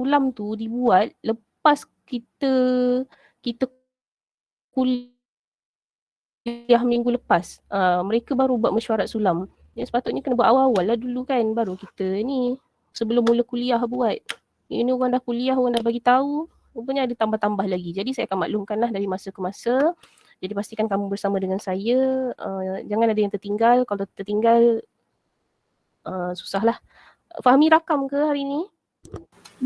sulam tu dibuat lepas kita kuliah minggu lepas. Mereka baru buat mesyuarat sulam. Ya, sepatutnya kena buat awal-awal lah dulu kan, baru kita ni sebelum mula kuliah buat. Ini orang dah kuliah, orang dah bagi tahu, rupanya ada tambah-tambah lagi. Jadi saya akan maklumkanlah dari masa ke masa. Jadi pastikan kamu bersama dengan saya, jangan ada yang tertinggal. Kalau tertinggal, susahlah. Fahmi rakam ke hari ni?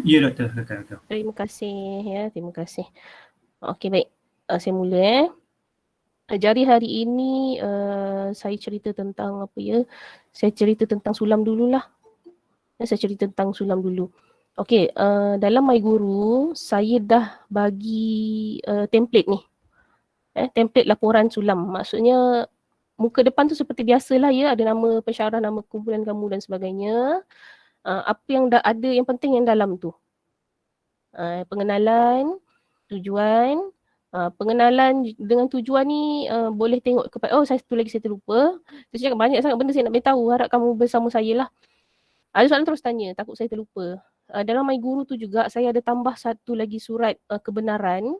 Ya, doktor. Doktor. Terima kasih ya, terima kasih. Okey, baik. Saya mula. Jadi hari ini saya cerita tentang apa ya? Saya cerita tentang sulam dululah. Saya cerita tentang sulam dulu. Okey, dalam My Guru saya dah bagi template ni. Template laporan sulam. Maksudnya muka depan tu seperti biasalah ya, ada nama pensyarah, nama kumpulan kamu dan sebagainya. Apa yang dah ada, yang penting yang dalam tu. Pengenalan, tujuan. Pengenalan dengan tujuan ni boleh tengok kepada, saya satu lagi saya terlupa. Saya cakap banyak sangat benda saya nak beritahu, harap kamu bersama saya lah. Ada soalan terus tanya, takut saya terlupa. Dalam My Guru tu juga saya ada tambah satu lagi surat kebenaran,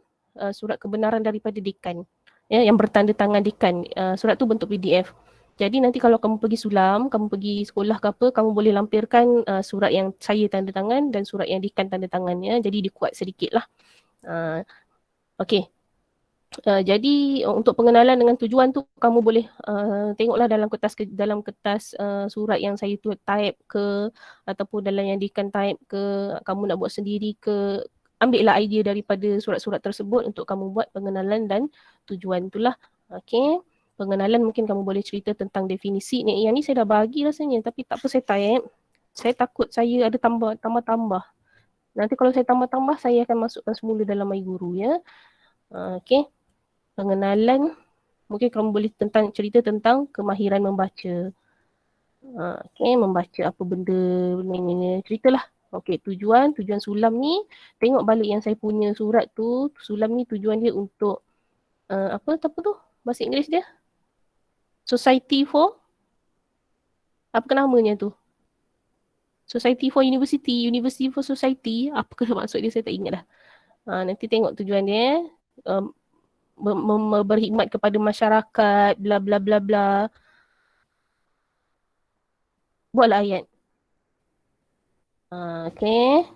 surat kebenaran daripada dekan. Ya, yang bertanda tangan dekan. Surat tu bentuk PDF. Jadi nanti kalau kamu pergi sulam, kamu pergi sekolah ke apa, kamu boleh lampirkan surat yang saya tanda tangan dan surat yang dekan tanda tangan ya. Jadi dia kuat sedikit lah. Okey. Jadi untuk pengenalan dengan tujuan tu kamu boleh tengoklah dalam kertas surat yang saya type ke, ataupun dalam yang dekan type ke, kamu nak buat sendiri ke, ambillah idea daripada surat-surat tersebut untuk kamu buat pengenalan dan tujuan tu lah. Okey. Pengenalan mungkin kamu boleh cerita tentang definisi ni. Yang ni saya dah bagi rasanya, tapi tak apa saya type. Saya takut saya ada tambah-tambah. Nanti kalau saya tambah-tambah, saya akan masukkan semula dalam My Guru ya. Okey. Pengenalan, mungkin kamu boleh cerita tentang kemahiran membaca. Okey, membaca apa benda ni, ceritalah. Okey, tujuan sulam ni, tengok balik yang saya punya surat tu, sulam ni tujuan dia untuk apa tu? Bahasa Inggeris dia? Society for, apa namanya tu? Society for University, University for Society, apa ke maksud dia saya tak ingat dah. Nanti tengok tujuan dia, berkhidmat kepada masyarakat, bla bla bla bla. Buatlah ayat. Okay.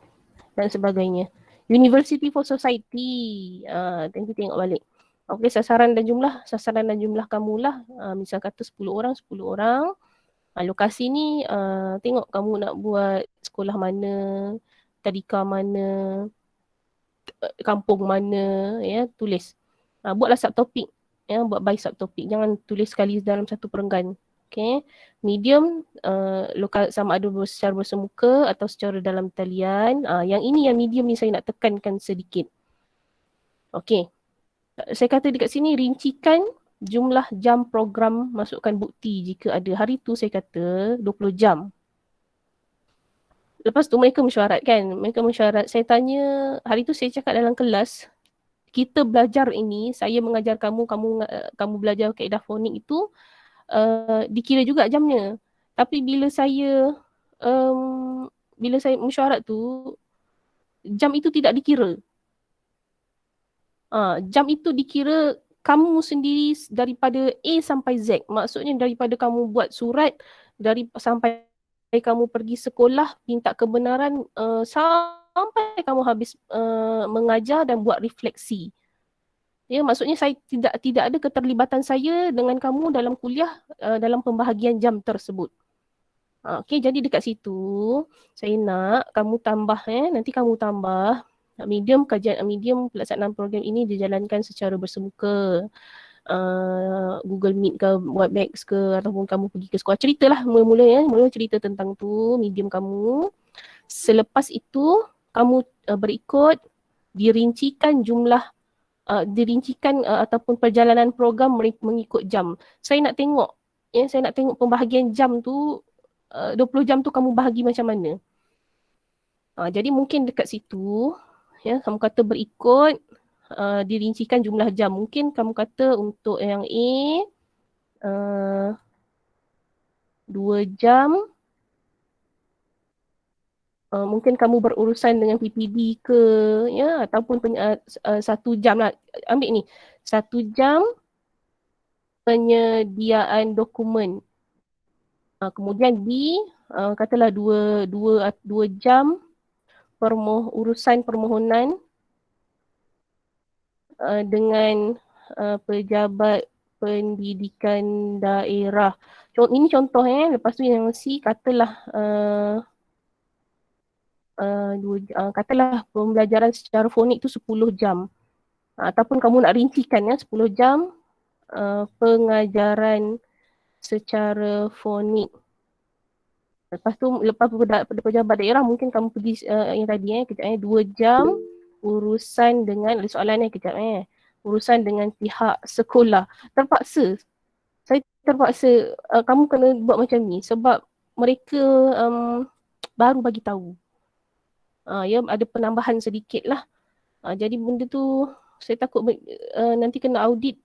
Dan sebagainya. University for Society. Nanti tengok balik. Okay, sasaran dan jumlah kamulah. Misal kata 10 orang, 10 orang. Lokasi ni tengok kamu nak buat sekolah mana, tadika mana, kampung mana, ya, tulis. Buatlah subtopik, ya, buat by subtopik. Jangan tulis sekali dalam satu perenggan. Okay. Medium, lokal sama ada secara bersemuka atau secara dalam talian. Yang ini yang medium ni saya nak tekankan sedikit. Okay. Saya kata dekat sini rincikan jumlah jam program masukkan bukti jika ada. Hari tu saya kata 20 jam. Lepas tu mereka mesyuarat kan. Mereka mesyuarat. Saya tanya, hari tu saya cakap dalam kelas, kita belajar ini, saya mengajar kamu belajar kaedah fonik itu, dikira juga jamnya. Tapi bila saya mesyuarat tu, jam itu tidak dikira. Jam itu dikira kamu sendiri daripada A sampai Z. Maksudnya daripada kamu buat surat, sampai kamu pergi sekolah minta kebenaran, sampai kamu habis mengajar dan buat refleksi. Ya, maksudnya saya tidak ada keterlibatan saya dengan kamu dalam kuliah, dalam pembahagian jam tersebut. Okey, jadi dekat situ saya nak kamu tambah, nanti kamu tambah medium pelaksanaan program ini dijalankan secara bersemuka. Google Meet ke, Webex ke, ataupun kamu pergi ke sekolah. Ceritalah mula-mula cerita tentang tu, medium kamu. Selepas itu kamu berikut dirincikan ataupun perjalanan program mengikut jam. Saya nak tengok pembahagian jam tu, 20 jam tu kamu bahagi macam mana. Jadi mungkin dekat situ, ya, kamu kata berikut dirincikan jumlah jam. Mungkin kamu kata untuk yang A, 2 jam mungkin kamu berurusan dengan PPD ke, ya, ataupun 1 jam lah. Ambil ni, 1 jam penyediaan dokumen. Kemudian B, katalah dua jam urusan permohonan dengan pejabat pendidikan daerah. Ini contoh lepas tu yang C katalah katalah pembelajaran secara fonik tu 10 jam. Ataupun kamu nak rincikan 10 jam pengajaran secara fonik. Lepas tu, lepas pejabat daerah mungkin kamu pergi yang tadi kejap 2 jam urusan dengan, ada soalan kejap urusan dengan pihak sekolah. Terpaksa, saya terpaksa kamu kena buat macam ni sebab mereka baru bagi tahu. Ya, ada penambahan sedikit lah. Jadi benda tu saya takut nanti kena audit,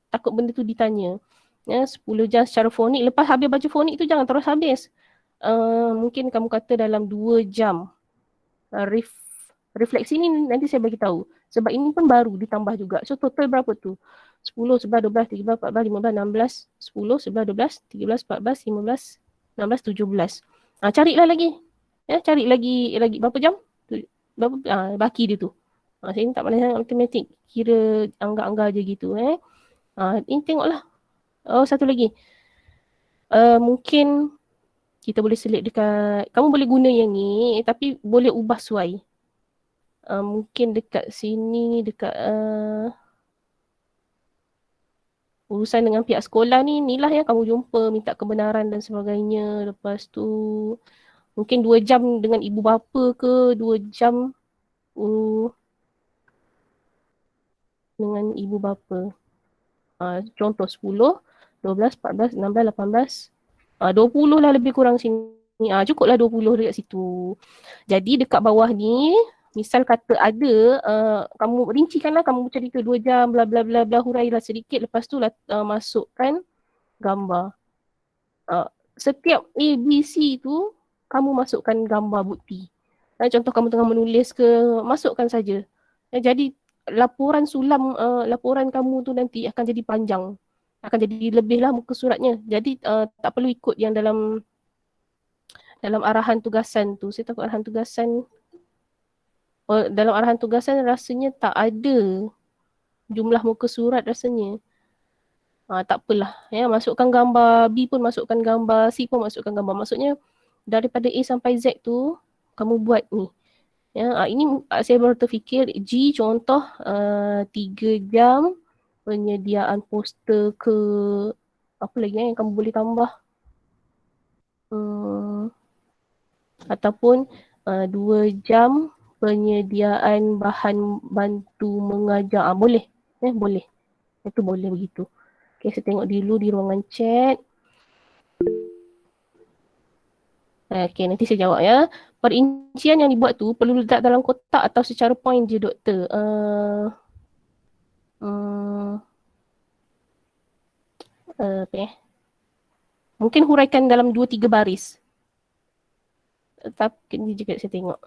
takut benda tu ditanya. 10 jam secara fonik, lepas habis baca fonik tu jangan terus habis. Mungkin kamu kata dalam 2 jam. Refleksi ni nanti saya bagi tahu. Sebab ini pun baru ditambah juga. So total berapa tu? 10, 11, 12, 13, 14, 15, 16, 10, 11, 12, 13, 14, 15, 16, 17. Carilah lagi. Cari lagi berapa jam? Berapa baki dia tu. Saya ni tak pandai sangat matematik. Kira angka-angka je gitu. Ini tengoklah. Oh, satu lagi. Mungkin kita boleh select dekat, kamu boleh guna yang ni tapi boleh ubah suai. Mungkin dekat sini, dekat urusan dengan pihak sekolah ni lah yang kamu jumpa, minta kebenaran dan sebagainya. Lepas tu mungkin 2 jam dengan ibu bapa ke, 2 jam dengan ibu bapa. Contoh 10, 12, 14, 16, 18, 20 lah lebih kurang sini. Cukuplah 20 dekat situ. Jadi dekat bawah ni, misal kata ada, kamu rincikanlah, kamu cerita 2 jam, bla bla bla bla, hurailah sedikit, lepas tu masukkan gambar. Setiap A, B, C tu, kamu masukkan gambar bukti. Contoh kamu tengah menulis ke, masukkan saja. Jadi laporan sulam, laporan kamu tu nanti akan jadi panjang. Akan jadi lebih lah muka suratnya. Jadi tak perlu ikut yang dalam arahan tugasan tu. Saya takut arahan tugasan, dalam arahan tugasan rasanya tak ada jumlah muka surat rasanya. Tak apalah. Masukkan gambar, B pun masukkan gambar, C pun masukkan gambar. Maksudnya daripada A sampai Z tu, kamu buat ni. Ini saya baru terfikir, G contoh 3 jam penyediaan poster ke, apa lagi yang kamu boleh tambah. Ataupun 2 jam penyediaan bahan bantu mengajar. Boleh. Boleh. Itu boleh begitu. Okay, saya tengok dulu di ruangan chat. Okay, nanti saya jawab ya. Perincian yang dibuat tu perlu letak dalam kotak atau secara point je, doktor? Mungkin huraikan dalam 2-3 baris. Tapi ni juga saya tengok.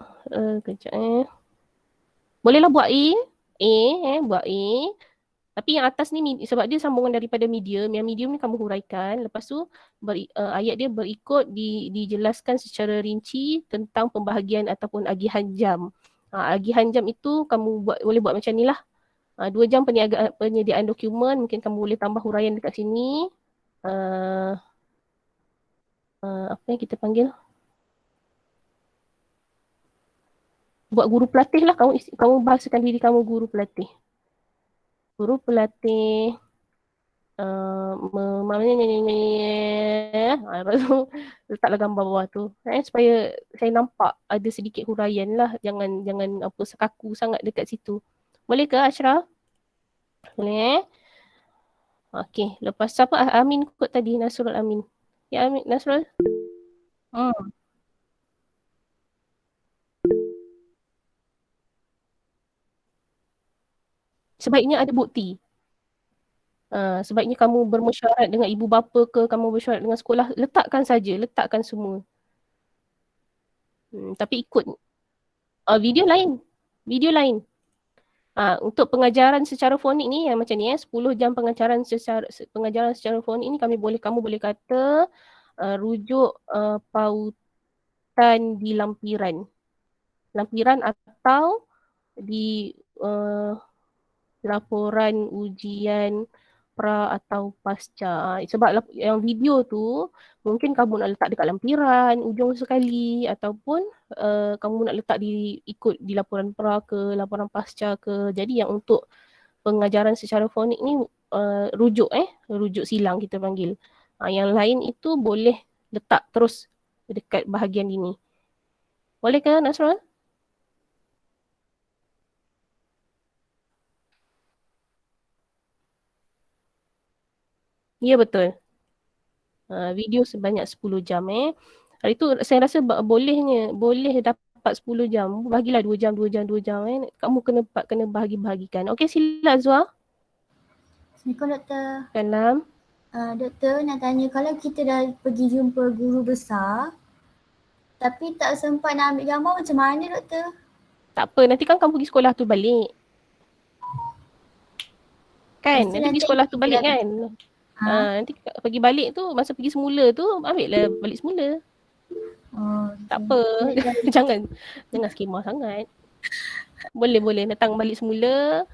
Kejap Bolehlah buat buat A. Tapi yang atas ni sebab dia sambungan daripada medium, yang medium ni kamu huraikan. Lepas tu ayat dia berikut dijelaskan secara rinci tentang pembahagian ataupun agihan jam. Agihan jam itu kamu boleh buat macam ni lah. 2 jam penyediaan dokumen, mungkin kamu boleh tambah huraian dekat sini. Apa yang kita panggil? Buat guru pelatih lah, kamu bahasakan diri kamu guru pelatih. Guru pelatih lepas tu letaklah gambar bawah tu supaya saya nampak ada sedikit huraian lah, jangan apa sekaku sangat dekat situ. Boleh ke Ashraf? Boleh Okey, lepas siapa Amin kot tadi, Nasrul Amin. Ya Amin, Nasrul. Sebaiknya ada bukti. Sebaiknya kamu bermesyuarat dengan ibu bapa ke, kamu bermesyuarat dengan sekolah, letakkan saja, letakkan semua. Tapi ikut video lain. Video lain. Untuk pengajaran secara fonik ni yang macam ni 10 jam pengajaran secara fonik ni kamu boleh kata rujuk pautan di lampiran. Lampiran atau di laporan ujian pra atau pasca. Sebab yang video tu mungkin kamu nak letak dekat lampiran ujung sekali ataupun kamu nak letak ikut di laporan pra ke laporan pasca ke. Jadi yang untuk pengajaran secara fonik ni rujuk silang kita panggil. Yang lain itu boleh letak terus dekat bahagian ini. Boleh ke Nasrul? Ya betul. Video sebanyak 10 jam Hari tu saya rasa boleh dapat 10 jam. Bagilah 2 jam. Kamu kena bahagi-bahagikan. Okey, sila Azwa. Assalamualaikum Doktor. Salam. Doktor nak tanya, kalau kita dah pergi jumpa guru besar tapi tak sempat nak ambil gambar, macam mana Doktor? Tak apa, nanti kan kamu pergi sekolah tu balik. Kan? Nanti pergi sekolah tu balik kan? Nanti pergi balik tu, masa pergi semula tu, ambil lah balik semula. Tak apa. jangan skema sangat. Boleh datang balik semula,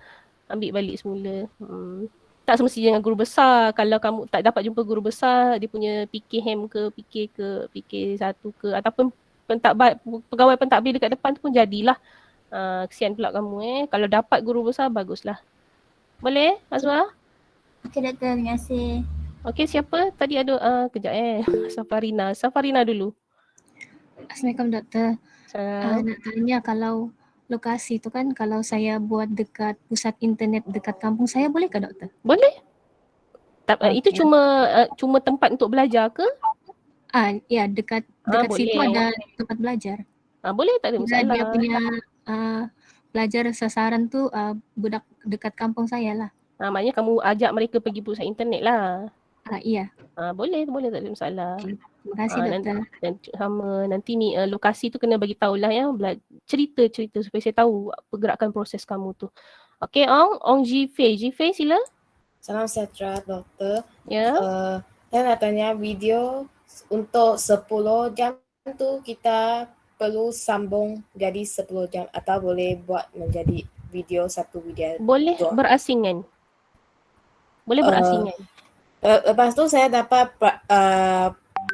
ambil balik semula. Tak semestinya dengan guru besar. Kalau kamu tak dapat jumpa guru besar, dia punya PKM ke, PK1 ke, ataupun pegawai pentadbir dekat depan tu pun jadilah. Kesian pula kamu Kalau dapat guru besar, baguslah. Boleh, Azwa? Okey Doktor, terima kasih. Okey, siapa? Tadi ada, kejap Safarina dulu. Assalamualaikum Doktor. Nak tanya, kalau lokasi tu kan, kalau saya buat dekat pusat internet dekat kampung saya, boleh ke Doktor? Boleh. Itu cuma tempat untuk belajar ke? Ya, dekat situ ada tempat belajar. Boleh, tak ada masalah. Dia punya pelajar sasaran tu budak dekat kampung saya lah. Maknanya kamu ajak mereka pergi pusat internet lah. Iya. Boleh, tak ada masalah. Terima kasih Doktor. Nanti ni lokasi tu kena bagi tahulah cerita supaya saya tahu pergerakan proses kamu tu. Okey, Ong Jifei sila. Salam sejahtera Doktor. Ya. Saya nak tanya, video untuk 10 jam tu kita perlu sambung jadi 10 jam atau boleh buat menjadi video satu video? Boleh berasingan. Lepas tu saya dapat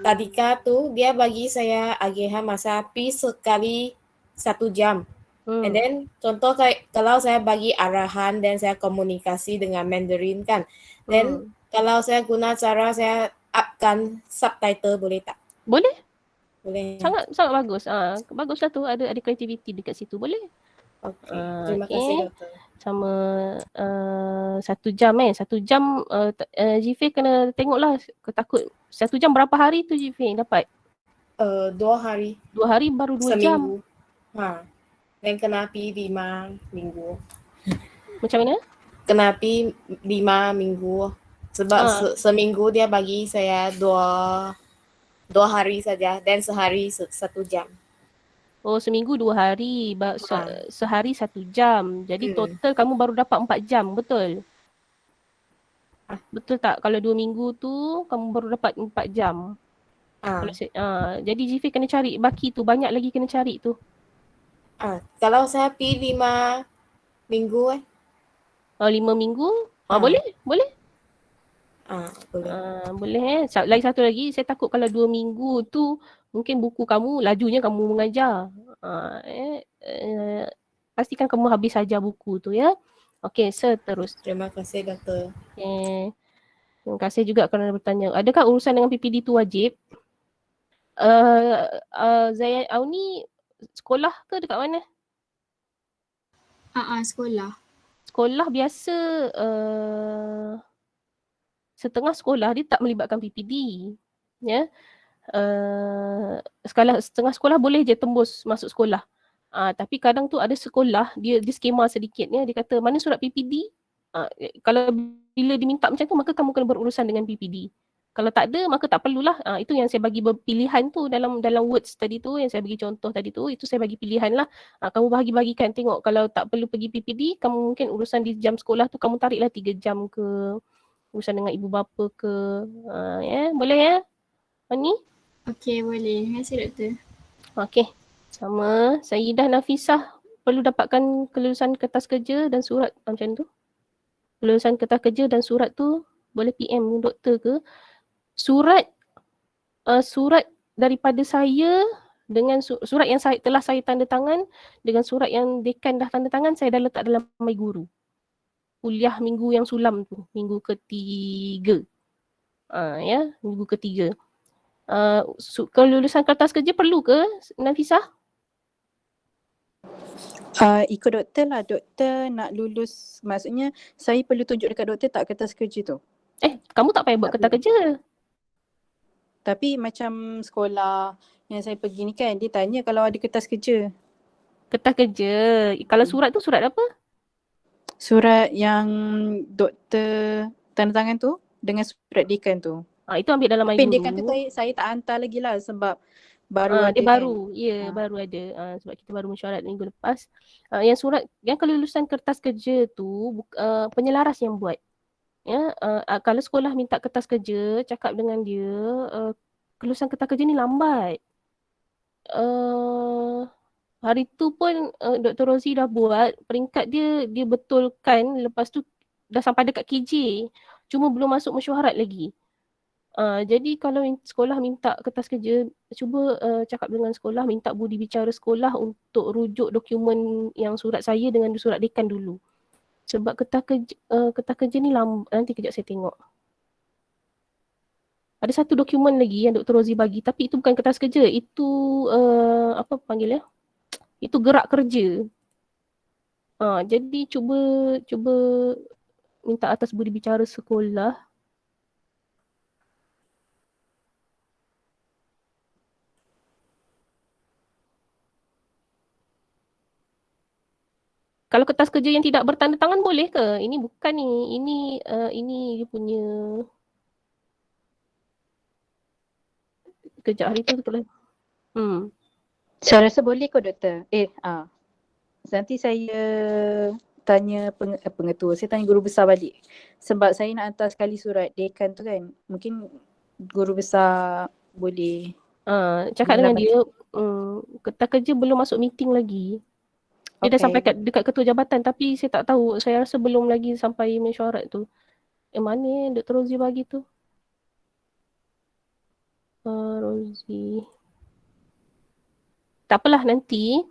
tadika tu dia bagi saya agihan masa pi sekali 1 jam. And then contoh kalau saya bagi arahan dan saya komunikasi dengan Mandarin kan. Then kalau saya guna cara saya upkan subtitle, boleh tak? Boleh. Sangat bagus. Baguslah tu, ada kreativiti dekat situ. Boleh. Okay. Terima kasih Doktor. Sama 1 jam 1 jam Jifei kena tengoklah. Takut 1 jam berapa hari tu Jifei dapat? 2 hari. 2 hari baru 2 seminggu. jam. Dan kena pi 5 minggu. Macam mana? Kena pi 5 minggu. Sebab seminggu dia bagi saya 2 hari saja dan sehari 1 jam. Seminggu 2 hari, sehari 1 jam. Jadi total kamu baru dapat 4 jam, betul? Betul tak? Kalau 2 minggu tu kamu baru dapat 4 jam. Jadi Jifei kena cari baki tu, banyak lagi kena cari tu. Kalau saya pi 5 minggu 5 minggu? Boleh? Boleh. Boleh Lagi satu lagi, saya takut kalau 2 minggu tu mungkin buku kamu, lajunya kamu mengajar. Pastikan kamu habis saja buku tu ya. Okey, seterusnya. Terima kasih Doktor. Okay. Terima kasih juga kerana bertanya. Adakah urusan dengan PPD tu wajib? Zayan Auni sekolah ke dekat mana? Sekolah. Sekolah biasa setengah sekolah dia tak melibatkan PPD. Ya. Setengah sekolah boleh je tembus masuk sekolah. Tapi kadang tu ada sekolah dia skema sedikit ya. Dia kata mana surat PPD? Kalau bila diminta macam tu maka kamu kena berurusan dengan PPD. Kalau tak ada maka tak perlulah. Itu yang saya bagi pilihan tu dalam words tadi tu, yang saya bagi contoh tadi tu, itu saya bagi pilihan lah. Kamu bahagi-bagikan, tengok kalau tak perlu pergi PPD, kamu mungkin urusan di jam sekolah tu kamu tariklah 3 jam ke, urusan dengan ibu bapa ke. Boleh ya? Ani? Okey, boleh. Terima kasih doktor. Okey. Sama Sayyidah Nafisah perlu dapatkan kelulusan kertas kerja dan surat macam tu. Kelulusan kertas kerja dan surat tu boleh PM doktor ke. Surat daripada saya dengan surat yang telah saya tanda tangan dengan surat yang dekan dah tanda tangan, saya dah letak dalam My Guru. Kuliah minggu yang sulam tu, minggu ketiga. Minggu ketiga. Kelulusan kertas kerja perlu ke Nafisah? Ikut doktor lah. Doktor nak lulus, maksudnya saya perlu tunjuk dekat doktor tak kertas kerja tu? Kamu tak payah buat kertas kerja. Tapi macam sekolah yang saya pergi ni kan, dia tanya kalau ada kertas kerja. Kertas kerja. Kalau surat tu surat apa? Surat yang doktor tanda tangan tu dengan surat dekan tu. Itu ambil dalam My Tapi Guru. dekan tu saya tak hantar lagi lah sebab baru ada dia kan. baru. Baru ada. Sebab kita baru mesyuarat minggu lepas. Yang surat, yang kelulusan kertas kerja tu penyelaras yang buat. Kalau sekolah minta kertas kerja, cakap dengan dia, kelulusan kertas kerja ni lambat. Hari tu pun Dr. Rozi dah buat, peringkat dia betulkan, lepas tu dah sampai dekat KJ. Cuma belum masuk mesyuarat lagi. Jadi kalau sekolah minta kertas kerja, cuba cakap dengan sekolah, minta budi bicara sekolah untuk rujuk dokumen yang surat saya dengan surat dekan dulu. Sebab kertas kerja ni nanti kejap saya tengok. Ada satu dokumen lagi yang Dr. Rozi bagi, tapi itu bukan kertas kerja, itu apa panggil ya? Itu gerak kerja. Jadi cuba minta atas budi bicara sekolah. Kalau kertas kerja yang tidak bertanda tangan boleh ke? Ini bukan ni. Ini dia punya. Kejap hari tu kalau. Saya rasa boleh kot doktor. Nanti saya tanya pengetua, saya tanya guru besar balik. Sebab saya nak hantar sekali surat dekan tu kan. Mungkin guru besar boleh. Cakap dengan dia, kertas kerja belum masuk meeting lagi. Dia dah sampai dekat ketua jabatan, tapi saya tak tahu. Saya rasa belum lagi sampai mesyuarat tu. Mana Dr. Rozi bagi tu? Rozi. Tak apalah, nanti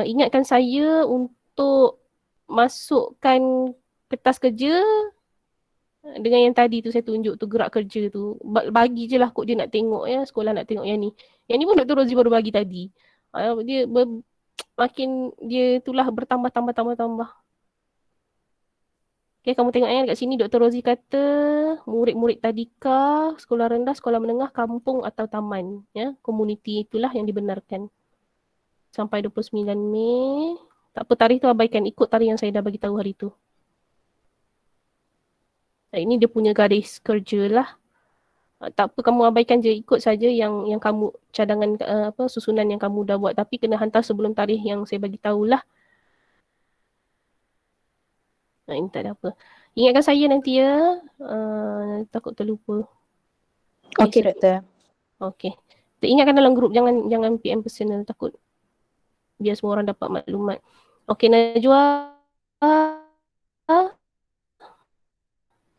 ingatkan saya untuk masukkan kertas kerja dengan yang tadi tu saya tunjuk tu, gerak kerja tu. Bagi je lah kot dia nak tengok ya, sekolah nak tengok yang ni. Yang ni pun Dr. Rozi baru bagi tadi. Dia makin dia itulah bertambah. Okay, kamu tengok dekat sini Dr. Rozi kata murid-murid tadika, sekolah rendah, sekolah menengah, kampung atau taman. Ya, komuniti itulah yang dibenarkan. Sampai 29 Mei. Tak apa, tarikh tu abaikan, ikut tarikh yang saya dah bagi tahu hari tu. Ini dia punya garis kerja lah. Tak apa, kamu abaikan je, ikut saja yang kamu cadangan susunan yang kamu dah buat, tapi kena hantar sebelum tarikh yang saya bagi tahulah. Ini tak ada apa. Ingatkan saya nanti ya. Takut terlupa. Okey doktor. Okey. Ingatkan dalam grup, jangan PM personal, takut biar semua orang dapat maklumat. Okey, Najwa.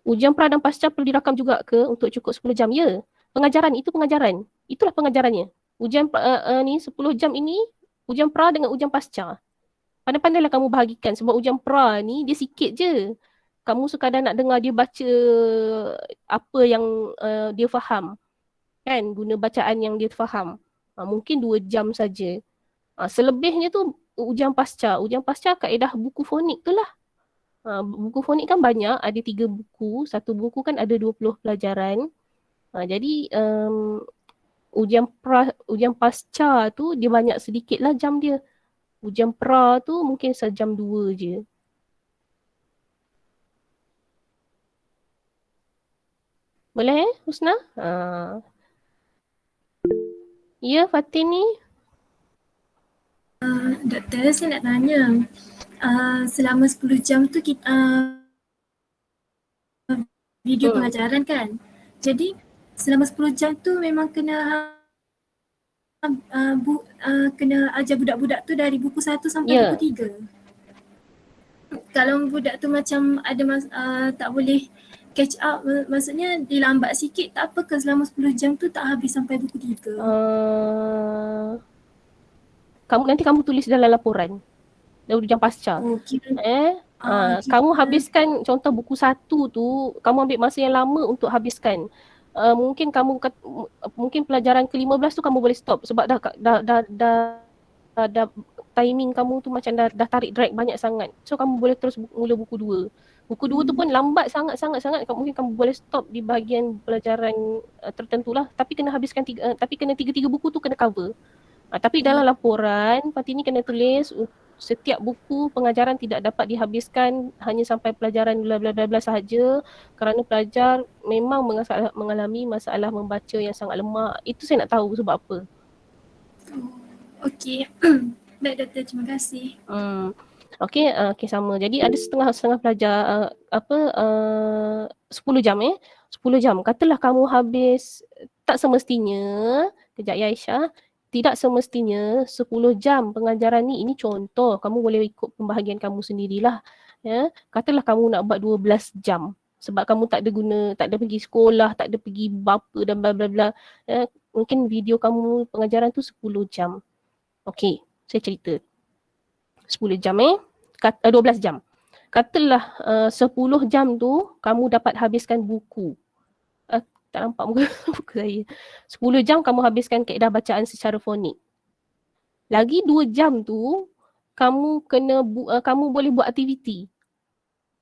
Ujian pra dan pasca perlu dirakam juga ke untuk cukup 10 jam? Ya. Pengajaran, itu pengajaran. Itulah pengajarannya. Ujian ni 10 jam ini, ujian pra dengan ujian pasca. Pandai-pandailah kamu bahagikan sebab ujian pra ni dia sikit je. Kamu sekadar nak dengar dia baca apa yang dia faham. Kan, guna bacaan yang dia faham. Mungkin 2 jam saja. Selebihnya tu ujian pasca. Ujian pasca kaedah buku fonik tu lah. Buku fonik kan banyak, ada 3 buku. Satu buku kan ada 20 pelajaran. Jadi ujian pasca tu dia banyak sedikit lah jam dia. Ujian pra tu mungkin sejam 2 je. Boleh Husna? Ya Fatin ni. Doktor, saya nak tanya. Selama 10 jam tu kita video pengajaran kan? Jadi selama 10 jam tu memang kena kena ajar budak-budak tu dari buku 1 sampai buku 3. Kalau budak tu macam ada tak boleh catch up, maksudnya dia lambat sikit, tak apa ke selama 10 jam tu tak habis sampai buku 3? Nanti kamu tulis dalam laporan. Dalam ujian pasca. Kamu habiskan contoh buku 1 tu, kamu ambil masa yang lama untuk habiskan. Mungkin pelajaran ke-15 tu kamu boleh stop sebab dah timing kamu tu macam dah tarik drag banyak sangat. So kamu boleh terus mula buku 2. Buku 2 tu pun lambat sangat. Mungkin kamu boleh stop di bahagian pelajaran tertentulah, tapi kena habiskan tapi kena 3 buku tu kena cover. Tapi dalam laporan Fatini kena tulis setiap buku pengajaran tidak dapat dihabiskan hanya sampai pelajaran bla bla bla sahaja kerana pelajar memang mengalami masalah membaca yang sangat lemah. Itu saya nak tahu sebab apa. Okey. Baik doktor, terima kasih. Okey, sama. Jadi ada setengah pelajar 10 jam 10 jam. Katalah kamu habis, tak semestinya, kejap ya Aisyah, tidak semestinya 10 jam pengajaran ni, ini contoh, kamu boleh ikut pembahagian kamu sendirilah. Ya. Katalah kamu nak buat 12 jam sebab kamu tak ada pergi sekolah, tak ada pergi bapa dan bla bla bla. Ya. Mungkin video kamu pengajaran tu 10 jam. Okey, saya cerita. 10 jam 12 jam. Katalah 10 jam tu kamu dapat habiskan buku. Tak nampak muka saya. 10 jam kamu habiskan kaedah bacaan secara fonik. Lagi 2 jam tu kamu boleh buat aktiviti.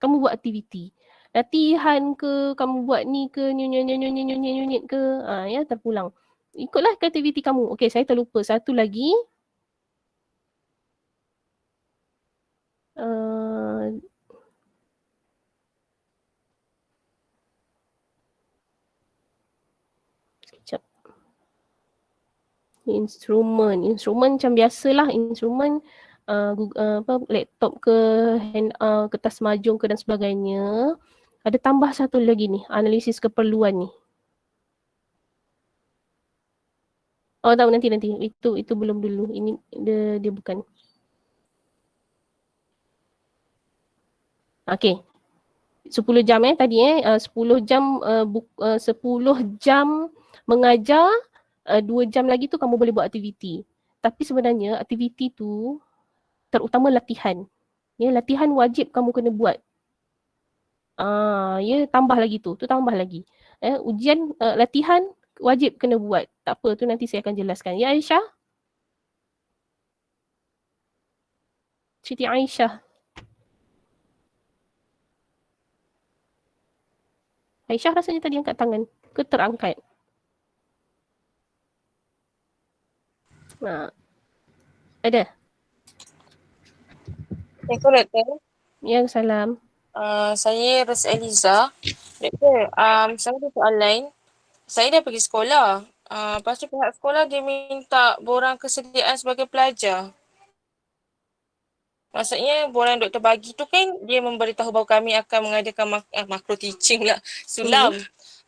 Kamu buat aktiviti. Latihan ke, kamu buat ni ke, nyunyit ke, ya terpulang. Ikutlah aktiviti kamu. Okey, saya terlupa. Satu lagi. Instrumen macam biasalah, instrumen laptop ke kertas majung ke dan sebagainya. Ada tambah satu lagi ni, analisis keperluan ni. Oh tahu nanti itu belum dulu. Ini dia bukan. Okey. 10 jam tadi 10 jam 10 jam mengajar, 2 jam lagi tu kamu boleh buat aktiviti. Tapi sebenarnya aktiviti tu terutama latihan. Ya, latihan wajib kamu kena buat. Ya, tambah lagi tu tambah lagi. Ujian latihan wajib kena buat. Tak apa, tu nanti saya akan jelaskan. Ya Aisyah? Siti Aisyah. Aisyah rasanya tadi angkat tangan. Ke terangkat? Ada? Assalamualaikum doktor. Ya, salam. Saya Ros Eliza. Doktor, saya ada soalan. Saya dah pergi sekolah. Lepas tu pihak sekolah dia minta borang kesediaan sebagai pelajar. Maksudnya borang doktor bagi tu kan dia memberitahu bahawa kami akan mengadakan makro teaching lah, sulam.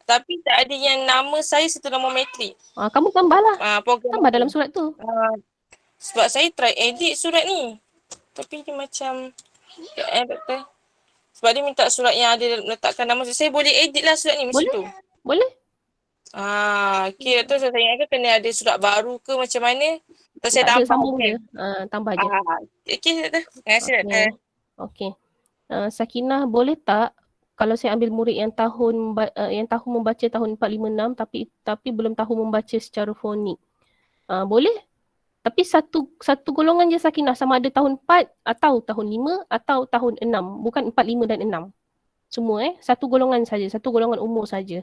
Tapi tak ada yang nama saya serta nama matrik. Kamu tambahlah. Tambah dalam surat tu. Sebab saya try edit surat ni. Tapi dia macam doktor. Sebab dia minta surat yang ada letakkan nama saya. Saya boleh edit lah surat ni macam tu. Boleh. Okay doktor, saya tanya kena ada surat baru ke macam mana? Atau saya tak tambah je. Tambah je. Okay doktor. Terima kasih doktor. Okay. Sakinah, boleh tak kalau saya ambil murid yang tahu membaca tahun 456 tapi belum tahu membaca secara fonik? Boleh? Tapi satu golongan je Sakinah, sama ada tahun 4 atau tahun 5 atau tahun 6. Bukan 4, 5 dan 6. Semua satu golongan saja, satu golongan umur saja.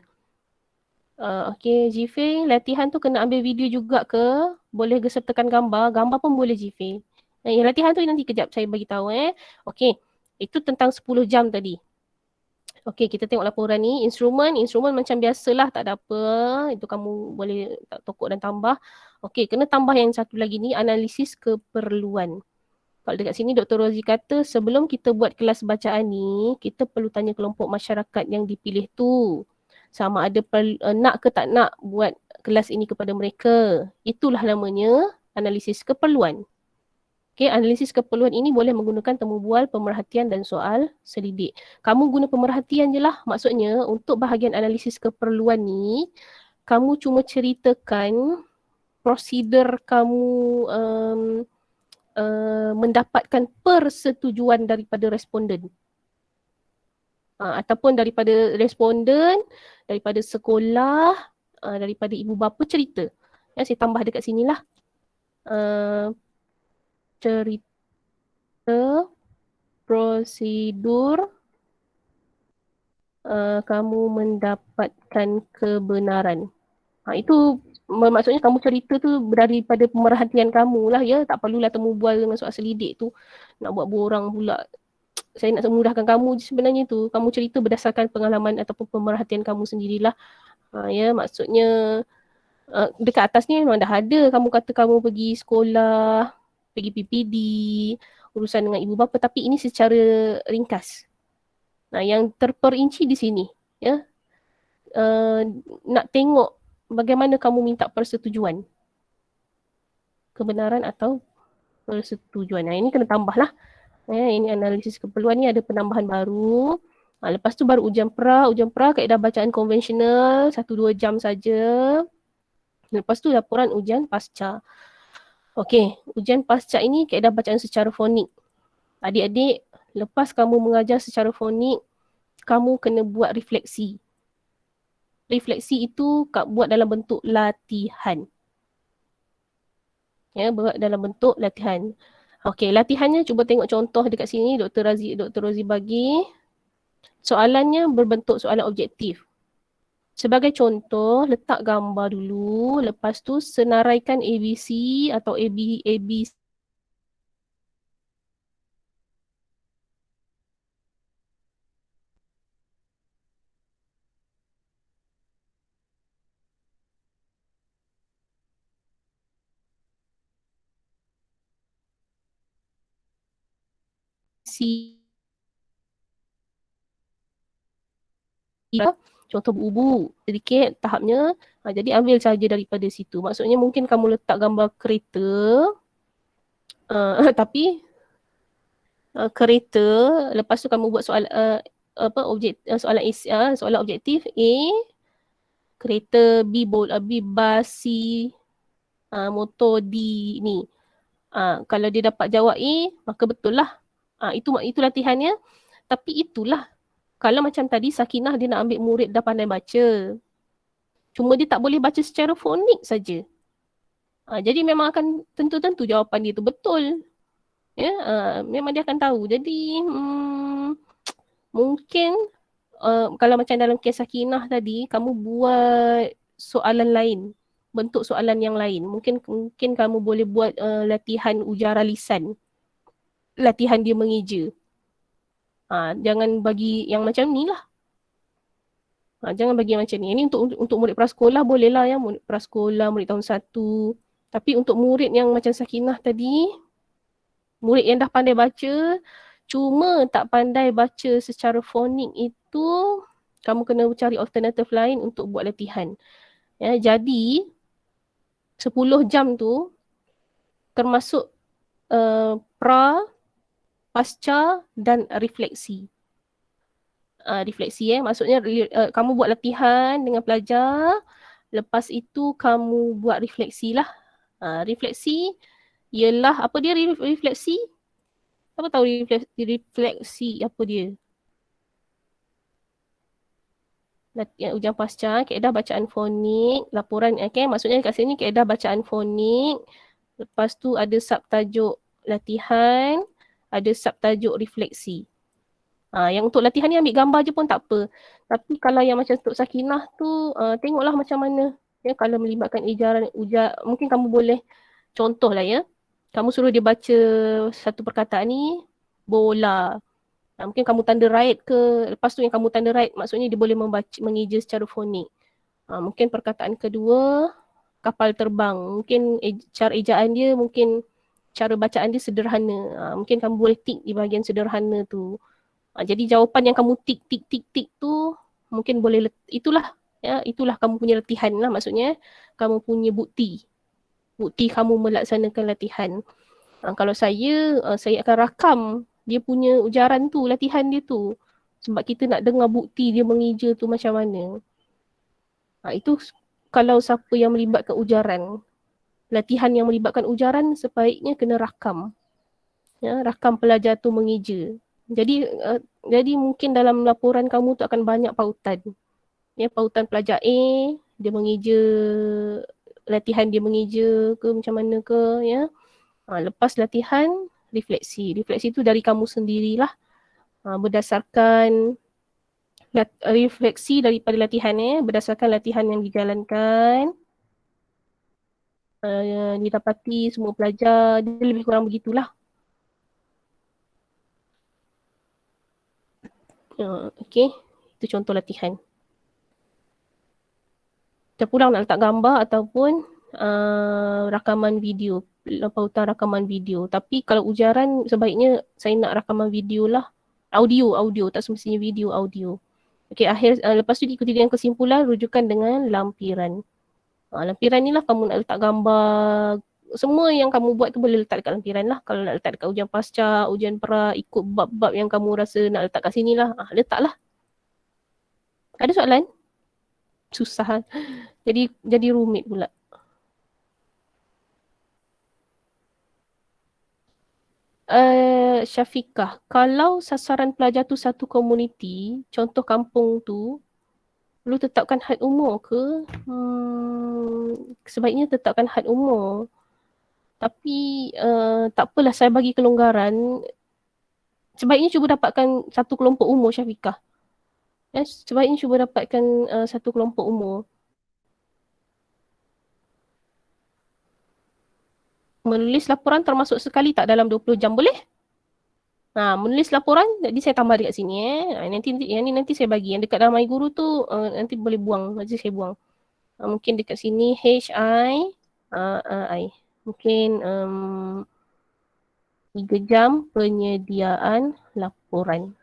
Okay, Jifei, latihan tu kena ambil video juga ke? Boleh sertakan gambar? Gambar pun boleh Jifei. Latihan tu nanti kejap saya bagi tahu Okay, itu tentang 10 jam tadi. Okey, kita tengok laporan ni. Instrumen macam biasalah, tak ada apa. Itu kamu boleh tokok dan tambah. Okey, kena tambah yang satu lagi ni, analisis keperluan. Kalau dekat sini Dr. Rozi kata sebelum kita buat kelas bacaan ni, kita perlu tanya kelompok masyarakat yang dipilih tu. Sama ada nak ke tak nak buat kelas ini kepada mereka. Itulah namanya analisis keperluan. Okay, analisis keperluan ini boleh menggunakan temu bual, pemerhatian dan soal selidik. Kamu guna pemerhatian je lah. Maksudnya untuk bahagian analisis keperluan ni, kamu cuma ceritakan prosedur kamu mendapatkan persetujuan daripada responden. Ataupun daripada responden, daripada sekolah, daripada ibu bapa cerita. Ya, saya tambah dekat sini lah. Cerita prosedur kamu mendapatkan kebenaran. Itu maksudnya kamu cerita tu daripada pemerhatian kamu lah ya. Tak perlulah temu bual dengan soal selidik tu. Nak buat borang pula. Saya nak memudahkan kamu sebenarnya tu. Kamu cerita berdasarkan pengalaman ataupun pemerhatian kamu sendirilah. Ya, maksudnya dekat atas ni memang dah ada. Kamu kata kamu pergi sekolah, pergi PPD, urusan dengan ibu bapa, tapi ini secara ringkas. Yang terperinci di sini, ya, nak tengok bagaimana kamu minta persetujuan, kebenaran atau persetujuan. Ini kena tambah lah. Ini analisis keperluan ni ada penambahan baru. Lepas tu baru ujian pra. Ujian pra kaedah bacaan konvensional 1-2 jam saja. Lepas tu laporan ujian pasca. Okey, ujian pasca ini kaedah bacaan secara fonik. Adik-adik, lepas kamu mengajar secara fonik, kamu kena buat refleksi. Refleksi itu buat dalam bentuk latihan. Ya, buat dalam bentuk latihan. Okey, latihannya cuba tengok contoh dekat sini Dr. Rozi bagi. Soalannya berbentuk soalan objektif. Sebagai contoh, letak gambar dulu, lepas tu senaraikan ABC atau AB contoh bubu sedikit tahapnya. Jadi ambil saja daripada situ. Maksudnya mungkin kamu letak gambar kereta tapi kereta, lepas tu kamu buat soal soalan objektif A, kereta B, bas C, motor D ni. Kalau dia dapat jawab A, maka betul lah. Itu latihannya. Tapi itulah, kalau macam tadi Sakinah dia nak ambil murid dah pandai baca. Cuma dia tak boleh baca secara fonik saja. Jadi memang akan tentu-tentu jawapan dia tu betul. Ya, memang dia akan tahu. Jadi mungkin kalau macam dalam kes Sakinah tadi, kamu buat soalan lain, bentuk soalan yang lain. Mungkin kamu boleh buat latihan ujarah lisan. Latihan dia mengeja. Jangan bagi yang macam ni lah. Jangan bagi yang macam ni. Ini untuk murid prasekolah boleh lah ya. Murid prasekolah, murid tahun 1. Tapi untuk murid yang macam Sakinah tadi, murid yang dah pandai baca, cuma tak pandai baca secara fonik itu, kamu kena cari alternatif lain untuk buat latihan. Ya, jadi 10 jam tu termasuk pra, pasca dan refleksi. Refleksi maksudnya kamu buat latihan dengan pelajar, lepas itu kamu buat refleksi lah. Refleksi ialah apa dia refleksi? Apa tahu refleksi apa dia? Ujian pasca, kaedah bacaan fonik, laporan, maksudnya kat sini kaedah bacaan fonik, lepas tu ada subtajuk latihan, ada subtajuk refleksi. Yang untuk latihan ni ambil gambar je pun tak apa. Tapi kalau yang macam untuk Sakinah tu, tengoklah macam mana. Ya, kalau melibatkan mungkin kamu boleh contoh lah ya. Kamu suruh dia baca satu perkataan ni, bola. Mungkin kamu tanda right ke, lepas tu yang kamu tanda right maksudnya dia boleh mengeja secara fonik. Mungkin perkataan kedua, kapal terbang. Mungkin cara ejaan dia, mungkin cara bacaan dia sederhana. Mungkin kamu boleh tick di bahagian sederhana tu. Jadi jawapan yang kamu tick tu mungkin boleh, itulah kamu punya latihan lah, maksudnya kamu punya bukti kamu melaksanakan latihan. Kalau saya akan rakam dia punya ujaran tu, latihan dia tu, sebab kita nak dengar bukti dia mengeja tu macam mana. Itu kalau siapa yang melibatkan ujaran, latihan yang melibatkan ujaran sebaiknya kena rakam. Rakam pelajar tu mengeja. Jadi mungkin dalam laporan kamu tu akan banyak pautan. Pautan pelajar A, dia mengeja, latihan dia mengeja ke macam mana ke, ya. Lepas latihan, refleksi. Refleksi tu dari kamu sendirilah. Berdasarkan refleksi daripada latihan, berdasarkan latihan yang dijalankan. Didapati semua pelajar, dia lebih kurang begitulah. Okay, itu contoh latihan. Kita pulang nak letak gambar ataupun rakaman video, pautan rakaman video. Tapi kalau ujaran sebaiknya saya nak rakaman video lah. Audio, tak semestinya video, audio. Okay, lepas tu diikuti dengan kesimpulan, rujukan dengan lampiran. Lampiran ni lah kamu nak letak gambar, semua yang kamu buat tu boleh letak dekat lampiran lah. Kalau nak letak dekat ujian pasca, ujian pra, ikut bab-bab yang kamu rasa nak letak kat sini lah, letaklah. Ada soalan? Susah. Jadi rumit pula. Syafiqah, kalau sasaran pelajar tu satu komuniti, contoh kampung tu, perlu tetapkan had umur ke? Sebaiknya tetapkan had umur. Tapi tak apalah, saya bagi kelonggaran. Sebaiknya cuba dapatkan satu kelompok umur, Syafiqah. Sebaiknya cuba dapatkan satu kelompok umur. Menulis laporan termasuk sekali tak dalam 20 jam, boleh? Menulis laporan, jadi saya tambah dekat sini. Nanti saya bagi. Yang dekat dalam MyGuru tu nanti boleh buang, nanti saya buang. Mungkin dekat sini HI. Mungkin 3 jam penyediaan laporan.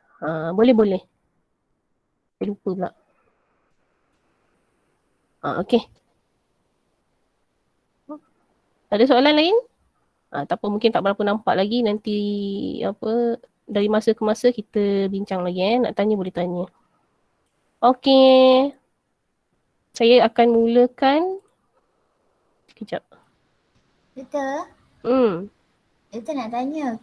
Boleh. Saya lupa pula. Okay. Ada soalan lain? Tak apa, mungkin tak berapa nampak lagi. Nanti dari masa ke masa kita bincang lagi. Nak tanya boleh tanya. Okay. Saya akan mulakan. Sekejap. Doktor? Doktor nak tanya.